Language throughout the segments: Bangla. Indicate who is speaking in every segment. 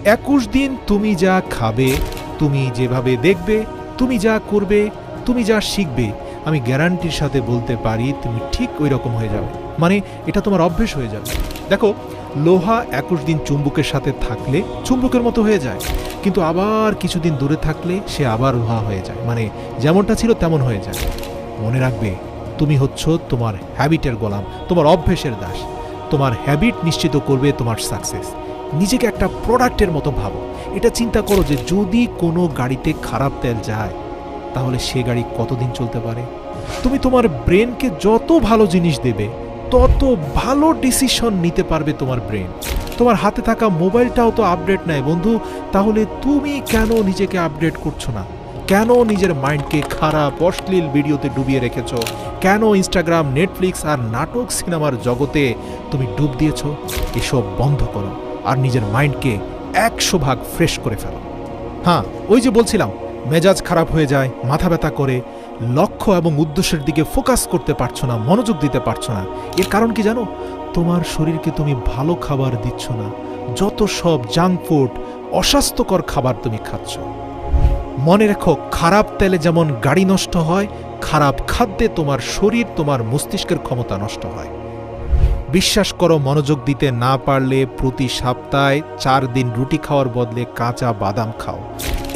Speaker 1: 21 দিন তুমি যা খাবে, তুমি যেভাবে দেখবে, তুমি যা করবে, তুমি যা শিখবে, আমি গ্যারান্টির সাথে বলতে পারি তুমি ঠিক ওই রকম হয়ে যাবে। মানে এটা তোমার অভ্যেস হয়ে যাবে। দেখো, লোহা 21 দিন চুম্বকের সাথে থাকলে চুম্বকের মতো হয়ে যায়, কিন্তু আবার কিছুদিন দূরে থাকলে সে আবার লোহা হয়ে যায়, মানে যেমনটা ছিল তেমন হয়ে যায়। মনে রাখবে, তুমি হচ্ছ তোমার হ্যাবিটের গোলাম, তোমার অভ্যেসের দাস। তোমার হ্যাবিট নিশ্চিত করবে তোমার সাকসেস। নিজেকে একটা প্রোডাক্টের মতো ভাবো। এটা চিন্তা করো যে যদি কোনো গাড়িতে খারাপ তেল যায় তাহলে সে গাড়ি কতদিন চলতে পারে। তুমি তোমার ব্রেনকে যত ভালো জিনিস দেবে তত ভালো ডিসিশন নিতে পারবে তোমার ব্রেন। তোমার হাতে থাকা মোবাইলটাও তো আপডেট নেয় বন্ধু, তাহলে তুমি কেন নিজেকে আপডেট করছো না? কেন নিজের মাইন্ডকে খারাপ অশ্লীল ভিডিওতে ডুবিয়ে রেখেছো? কেন ইনস্টাগ্রাম, নেটফ্লিক্স আর নাটক সিনেমার জগতে তুমি ডুব দিয়েছো? এসব বন্ধ করো আর নিজের মাইন্ডকে 100 ভাগ ফ্রেশ করে ফেলো। হ্যাঁ, ওই যে বলছিলাম, মেজাজ খারাপ হয়ে যায়, মাথা ব্যথা করে, লক্ষ্য এবং উদ্দেশ্যের দিকে ফোকাস করতে পারছো না, মনোযোগ দিতে পারছো না। এর কারণ কি জানো? তোমার শরীরকে তুমি ভালো খাবার দিচ্ছ না। যত সব জাঙ্ক ফুড, অস্বাস্থ্যকর খাবার তুমি খাচ্ছ। মনে রেখো, খারাপ তেলে যেমন গাড়ি নষ্ট হয়, খারাপ খাদ্যে তোমার শরীর, তোমার মস্তিষ্কের ক্ষমতা নষ্ট হয়। বিশ্বাস করো, মনোযোগ দিতে না পারলে প্রতি সপ্তাহে 4 দিন রুটি খাওয়ার বদলে কাঁচা বাদাম খাও।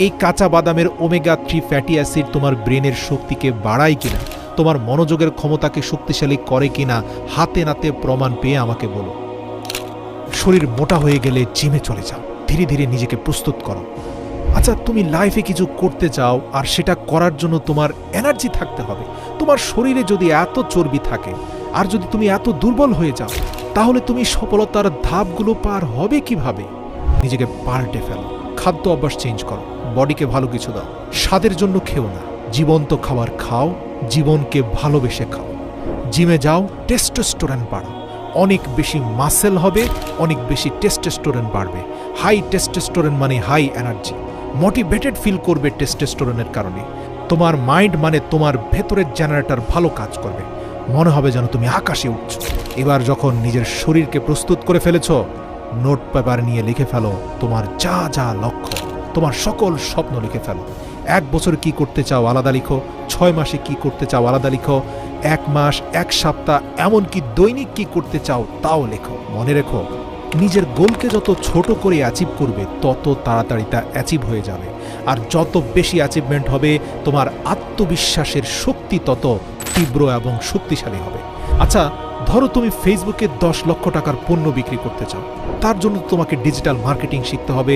Speaker 1: এই কাঁচা বাদামের ওমেগা 3 ফ্যাটি অ্যাসিড তোমার ব্রেনের শক্তিকে বাড়ায় কিনা, তোমার মনোযোগের ক্ষমতাকে শক্তিশালী করে কিনা, হাতে নাতে প্রমাণ পেয়ে আমাকে বলো। শরীর মোটা হয়ে গেলে জিমে চলে যাও, ধীরে ধীরে নিজেকে প্রস্তুত করো। আচ্ছা, তুমি লাইফে কিছু করতে চাও আর সেটা করার জন্য তোমার এনার্জি থাকতে হবে। তোমার শরীরে যদি এত চর্বি থাকে আর যদি তুমি এত দুর্বল হয়ে যাও, তাহলে তুমি সফলতার ধাপগুলো পার হবে কিভাবে? নিজেকে পাল্টে ফেলো, খাদ্য অভ্যাস চেঞ্জ করো, বডিকে ভালো কিছু দাও। স্বাদের জন্য খেও না, জীবন্ত খাবার খাও, জীবনকে ভালোবেসে খাও। জিমে যাও, টেস্টোস্টেরন বাড়াও, অনেক বেশি মাসেল হবে, অনেক বেশি টেস্টোস্টেরন বাড়বে। হাই টেস্টোস্টেরন মানে হাই এনার্জি, মোটিভেটেড ফিল করবে টেস্টোস্টেরনের কারণে। তোমার মাইন্ড মানে তোমার ভেতরের জেনারেটর ভালো কাজ করবে, মনে হবে যেন তুমি আকাশে উঠছো। এবার যখন নিজের শরীরকে প্রস্তুত করে ফেলেছ, নোট পেপার নিয়ে লিখে ফেলো তোমার যা যা লক্ষ্য, তোমার সকল স্বপ্ন লিখে ফেলো। 1 বছর কি করতে চাও আলাদা লিখো, 6 মাসে কি করতে চাও আলাদা লিখো, 1 মাস, 1 সপ্তাহ, এমনকি দৈনিক কি করতে চাও তাও লেখো। মনে রেখো, নিজের গোলকে যত ছোট করে অ্যাচিভ করবে তত তাড়াতাড়ি তা অ্যাচিভ হয়ে যাবে। আর যত বেশি অ্যাচিভমেন্ট হবে, তোমার আত্মবিশ্বাসের শক্তি তত তীব্র এবং শক্তিশালী হবে। আচ্ছা, ধরো তুমি ফেসবুকে 10 লক্ষ টাকার পণ্য বিক্রি করতে চাও। তার জন্য তোমাকে ডিজিটাল মার্কেটিং শিখতে হবে,